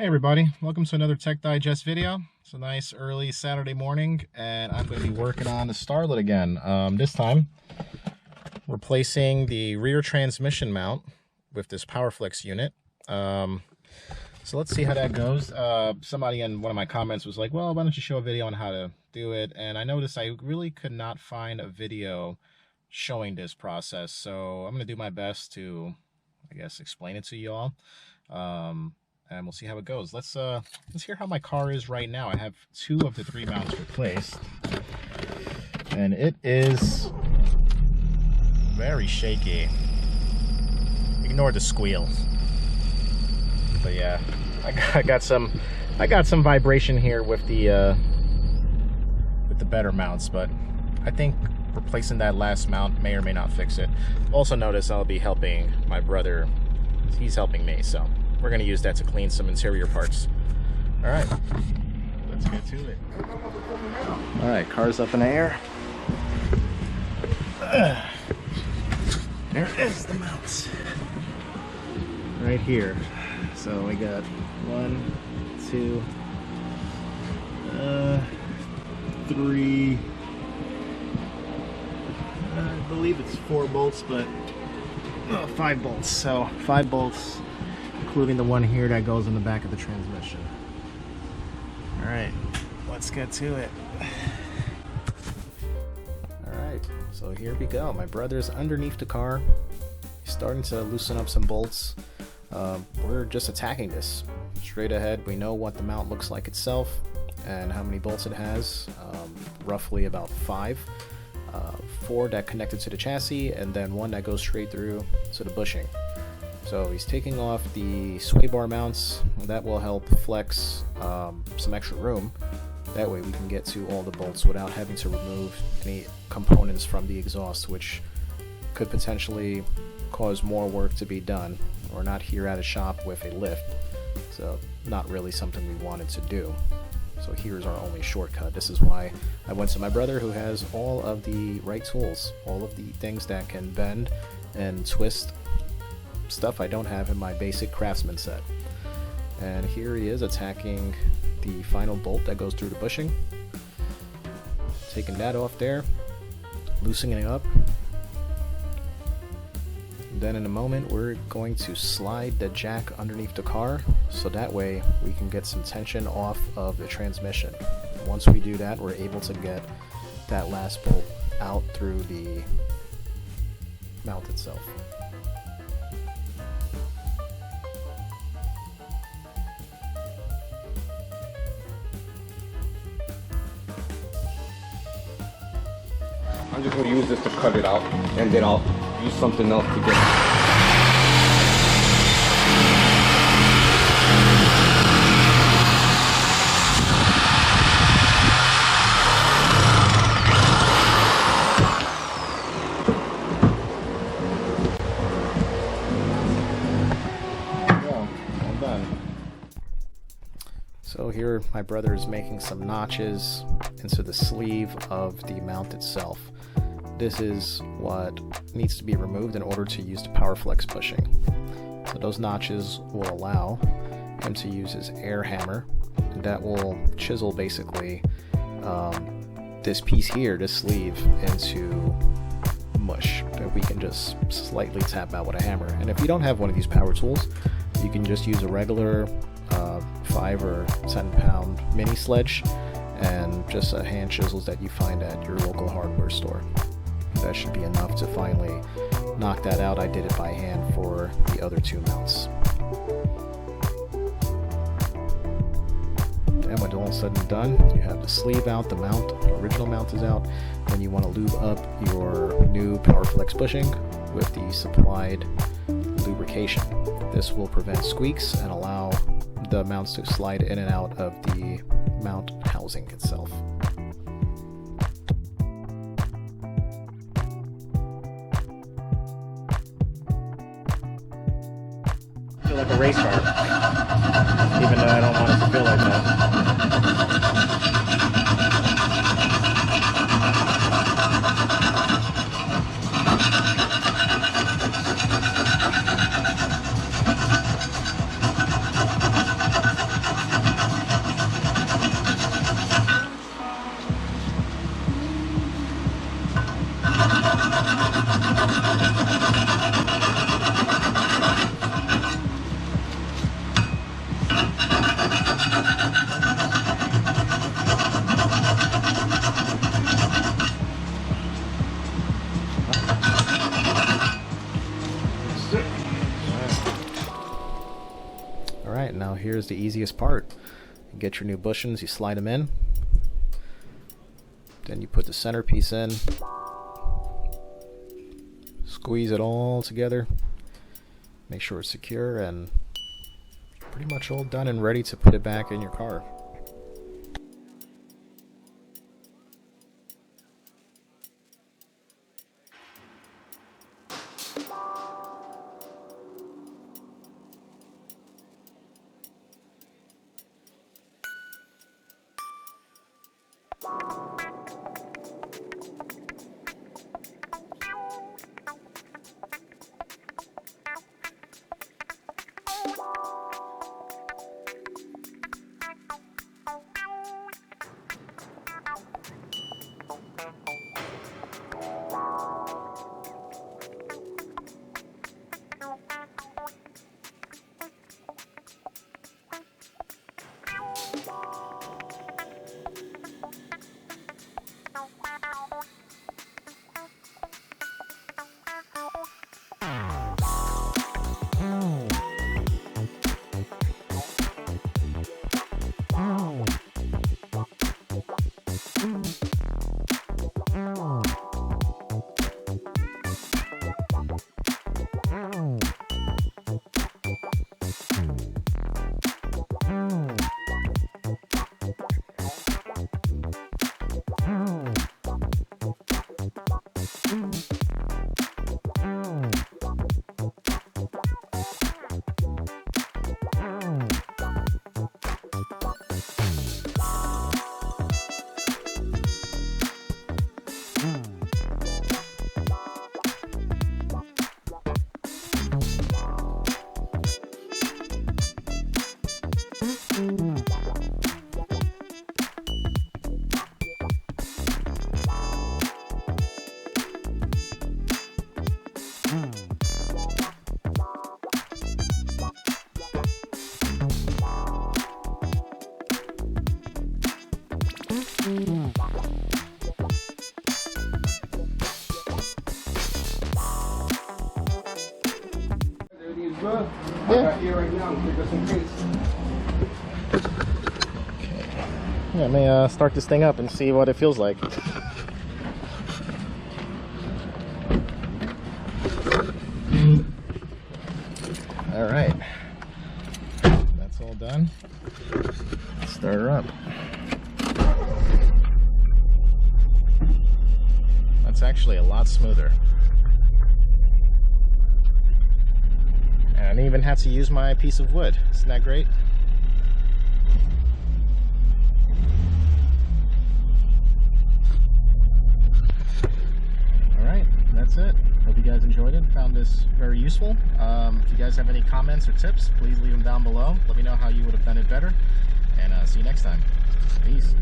Hey everybody, welcome to another Tech Digest video. It's a nice early Saturday morning and I'm going to be working on the Starlet again. This time, replacing the rear transmission mount with this PowerFlex unit. So let's see how that goes. Somebody in one of my comments was like, well, why don't you show a video on how to do it? And I noticed I really could not find a video showing this process. So I'm going to do my best to, I guess, explain it to you all. And we'll see how it goes. Let's hear how my car is right now. I have 2 of the 3 mounts replaced, and it is very shaky. Ignore the squeal. But yeah, I got some vibration here with the better mounts, but I think replacing that last mount may or may not fix it. Also notice I'll be helping my brother. He's helping me, so we're going to use that to clean some interior parts. All right, let's get to it. All right, car's up in the air. There is the mounts right here. So we got 1, 2, 3. I believe it's 4 bolts, but 5 bolts. So 5 bolts, including the one here that goes in the back of the transmission. All right, let's get to it. All right, so here we go. My brother's underneath the car. He's starting to loosen up some bolts. We're just attacking this straight ahead. We know what the mount looks like itself and how many bolts it has. Roughly about 5. 4 that connected to the chassis, and then 1 that goes straight through to the bushing. So he's taking off the sway bar mounts. That will help flex some extra room. That way we can get to all the bolts without having to remove any components from the exhaust, which could potentially cause more work to be done. We're not here at a shop with a lift, so not really something we wanted to do. So here's our only shortcut. This is why I went to my brother, who has all of the right tools, all of the things that can bend and twist, stuff I don't have in my basic Craftsman set. And here he is attacking the final bolt that goes through the bushing. Taking that off there, loosening it up. And then in a moment we're going to slide the jack underneath the car, so that way we can get some tension off of the transmission. Once we do that, we're able to get that last bolt out through the mount itself. I'm just going to use this to cut it out, and then I'll use something else to get it. So here my brother is making some notches into the sleeve of the mount itself. This is what needs to be removed in order to use the PowerFlex bushing. So those notches will allow him to use his air hammer, and that will chisel basically this piece here, this sleeve, into mush that we can just slightly tap out with a hammer. And if you don't have one of these power tools, you can just use a regular 5 or 10 pound mini sledge and just a hand chisels that you find at your local hardware store. That should be enough to finally knock that out. I did it by hand for the other 2 mounts. And when all said and done, you have the sleeve out, the mount, the original mount is out, then you want to lube up your new PowerFlex bushing with the supplied lubrication. This will prevent squeaks and allow the mounts to slide in and out of the mount housing itself. I feel like a race car, even though I don't want it to feel like that. Alright, now here's the easiest part. You get your new bushings, you slide them in. Then you put the centerpiece in. Squeeze it all together. Make sure it's secure, and pretty much all done and ready to put it back in your car. Good. I got here right now, just in case. Okay. Yeah, let me start this thing up and see what it feels like. All right, that's all done. Let's start her up. That's actually a lot smoother. And I didn't even have to use my piece of wood. Isn't that great? Alright, that's it. Hope you guys enjoyed it. Found this very useful. If you guys have any comments or tips, please leave them down below. Let me know how you would have done it better. And see you next time. Peace.